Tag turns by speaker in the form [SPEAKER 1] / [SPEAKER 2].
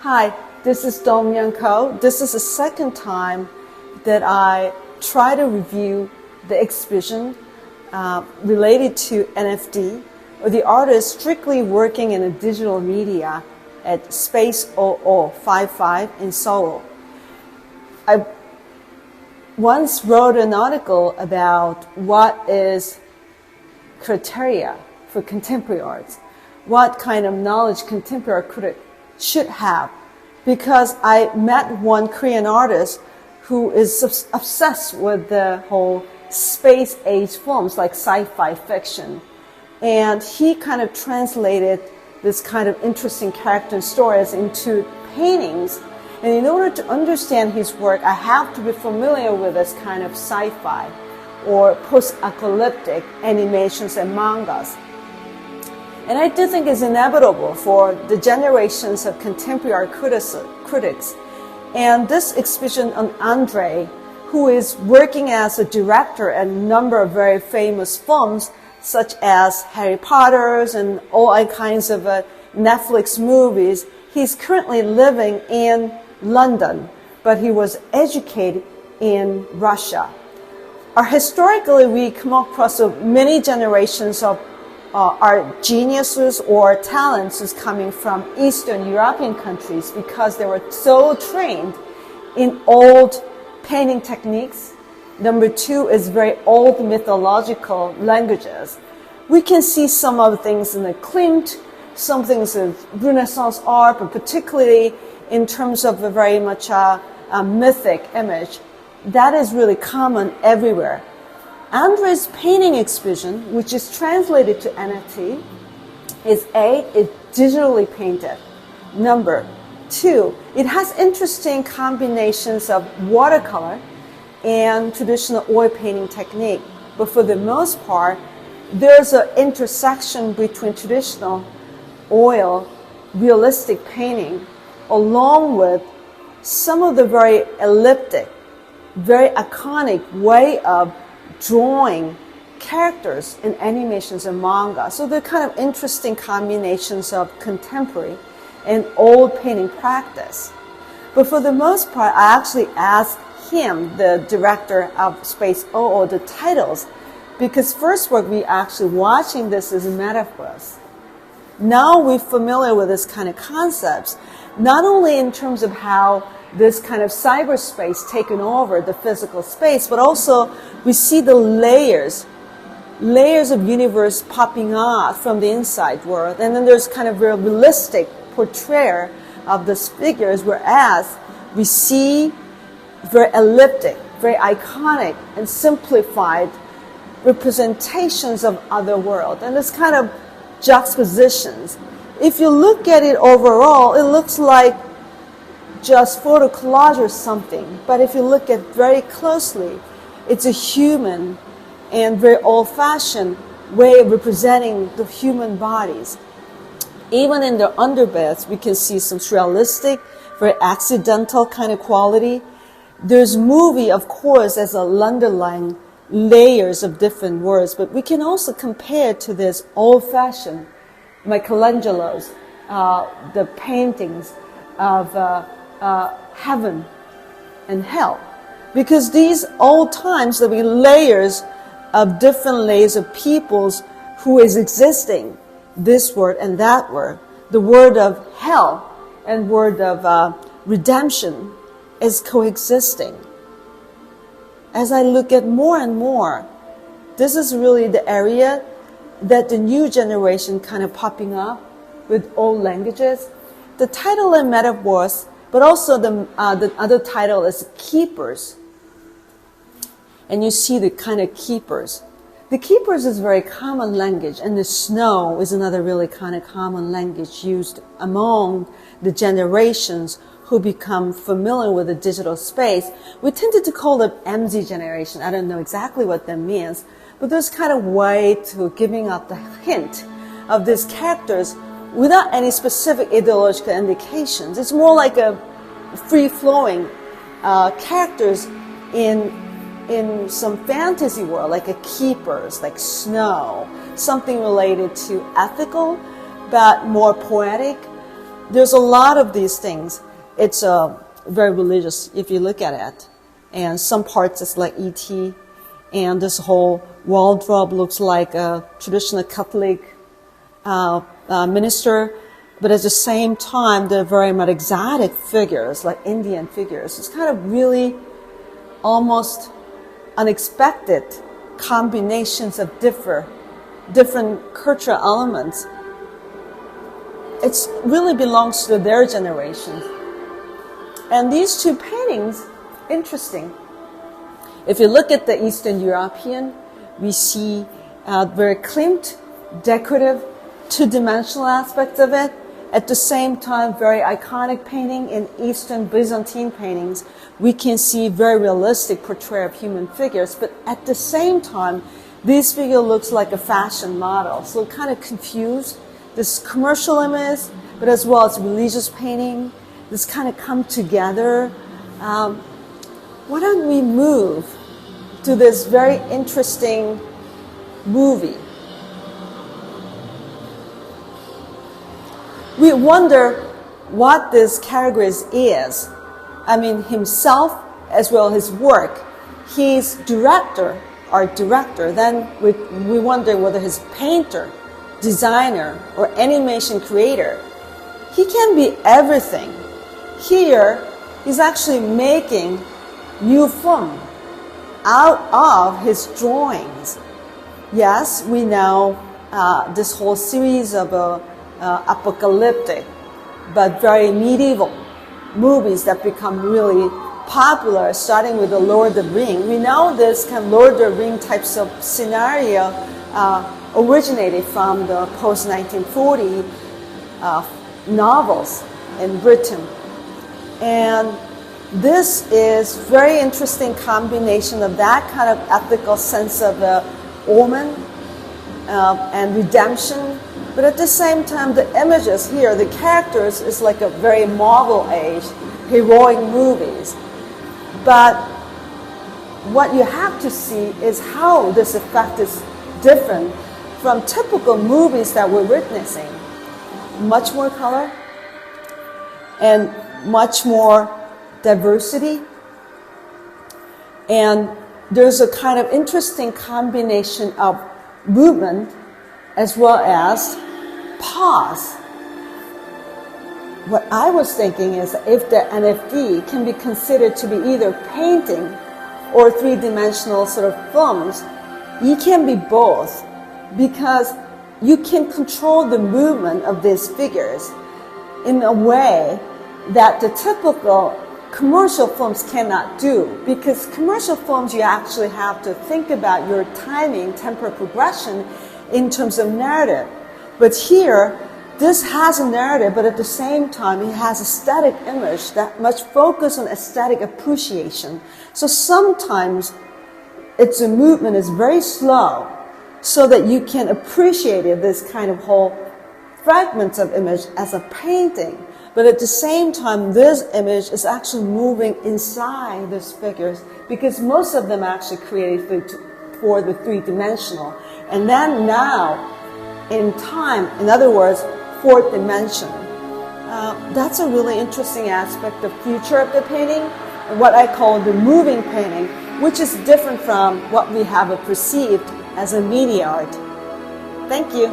[SPEAKER 1] Hi, this is Dong-Yeon Koh. This is the second time that I try to review the exhibition related to NFT, or the artist strictly working in a digital media at Space 0055 in Seoul. I once wrote an article about what is criteria for contemporary arts, what kind of knowledge contemporary critic should have, because I met one Korean artist who is obsessed with the whole space age films like sci-fi fiction. And he kind of translated this kind of interesting character and stories into paintings. And in order to understand his work, I have to be familiar with this kind of sci-fi or post-apocalyptic animations and mangas. And I do think it's inevitable for the generations of contemporary critics. And this exhibition on Andrei, who is working as a director at a number of very famous films, such as Harry Potter's and all kinds of Netflix movies. He's currently living in London, but he was educated in Russia. Historically, we come across many generations of art geniuses or talents is coming from Eastern European countries because they were so trained in old painting techniques. Number two is very old mythological languages. We can see some of the things in the Klimt, some things in Renaissance art, but particularly in terms of a very much mythic image. That is really common everywhere. Andrei's painting exhibition, which is translated to NFT, is digitally painted. Number two, it has interesting combinations of watercolor and traditional oil painting technique. But for the most part, there's an intersection between traditional oil, realistic painting, along with some of the very elliptic, very iconic way of drawing characters in animations and manga. So they're kind of interesting combinations of contemporary and old painting practice. But for the most part, I actually asked him, the director of Space 00, the titles, because first work we actually watching this as metaphors. Now we're familiar with this kind of concepts, not only in terms of how this kind of cyberspace taken over the physical space, but also we see the layers of universe popping out from the inside world. And then there's kind of very realistic portrayal of these figures, whereas we see very elliptic, very iconic and simplified representations of other world. And this kind of juxtapositions. If you look at it overall, it looks like just photo collage or something. But if you look at very closely, it's a human and very old-fashioned way of representing the human bodies. Even in the underbeds, we can see some surrealistic, very accidental kind of quality. There's movie, of course, as a underlying layers of different words, but we can also compare to this old-fashioned Michelangelo's, the paintings of heaven and hell. Because these old times, there'll be layers of different layers of peoples who is existing, this word and that word. The word of hell and word of redemption is coexisting. As I look at more and more, this is really the area that the new generation kind of popping up with old languages. The title and metaphors, but also the other title is keepers. And you see the kind of keepers. The keepers is very common language, and the snow is another really kind of common language used among the generations who become familiar with the digital space. We tended to call it MZ generation. I don't know exactly what that means, but there's kind of way to giving out the hint of these characters without any specific ideological indications. It's more like a free-flowing characters in some fantasy world, like a keepers, like snow, something related to ethical, but more poetic, there's a lot of these things. It's very religious if you look at it. And some parts it's like E.T. And this whole wardrobe looks like a traditional Catholic minister. But at the same time, they're very much exotic figures, like Indian figures. It's kind of really almost unexpected combinations of different cultural elements. It really belongs to their generation. And these two paintings, interesting. If you look at the Eastern European, we see very claimed, decorative, two-dimensional aspects of it. At the same time, very iconic painting in Eastern Byzantine paintings, we can see very realistic portrayal of human figures. But at the same time, this figure looks like a fashion model. So kind of confused. This commercial image, but as well as religious painting, this kind of come together. Why don't we move to this very interesting movie? We wonder what this category is. I mean, himself as well as his work. He's art director. Then we wonder whether he's painter, designer, or animation creator. He can be everything. Here, he's actually making new film out of his drawings. Yes, we know this whole series of apocalyptic but very medieval movies that become really popular, starting with the Lord of the Rings. We know this kind of Lord of the Rings types of scenario originated from the post-1940 novels in Britain. And this is very interesting combination of that kind of ethical sense of omen and redemption. But at the same time, the images here, the characters, is like a very Marvel age, heroic movies. But what you have to see is how this effect is different from typical movies that we're witnessing. Much more color and much more diversity. And there's a kind of interesting combination of movement as well as pause. What I was thinking is if the NFT can be considered to be either painting or three-dimensional sort of films, you can be both because you can control the movement of these figures in a way that the typical commercial films cannot do. Because commercial films, you actually have to think about your timing, temporal progression in terms of narrative. But here, this has a narrative, but at the same time, it has a static image that much focus on aesthetic appreciation. So sometimes its movement is very slow so that you can appreciate it, this kind of whole fragments of image as a painting. But at the same time, this image is actually moving inside these figures because most of them are actually created for the three-dimensional. And then now, in time, in other words, fourth dimension. That's a really interesting aspect of future of the painting, what I call the moving painting, which is different from what we have perceived as a media art. Thank you.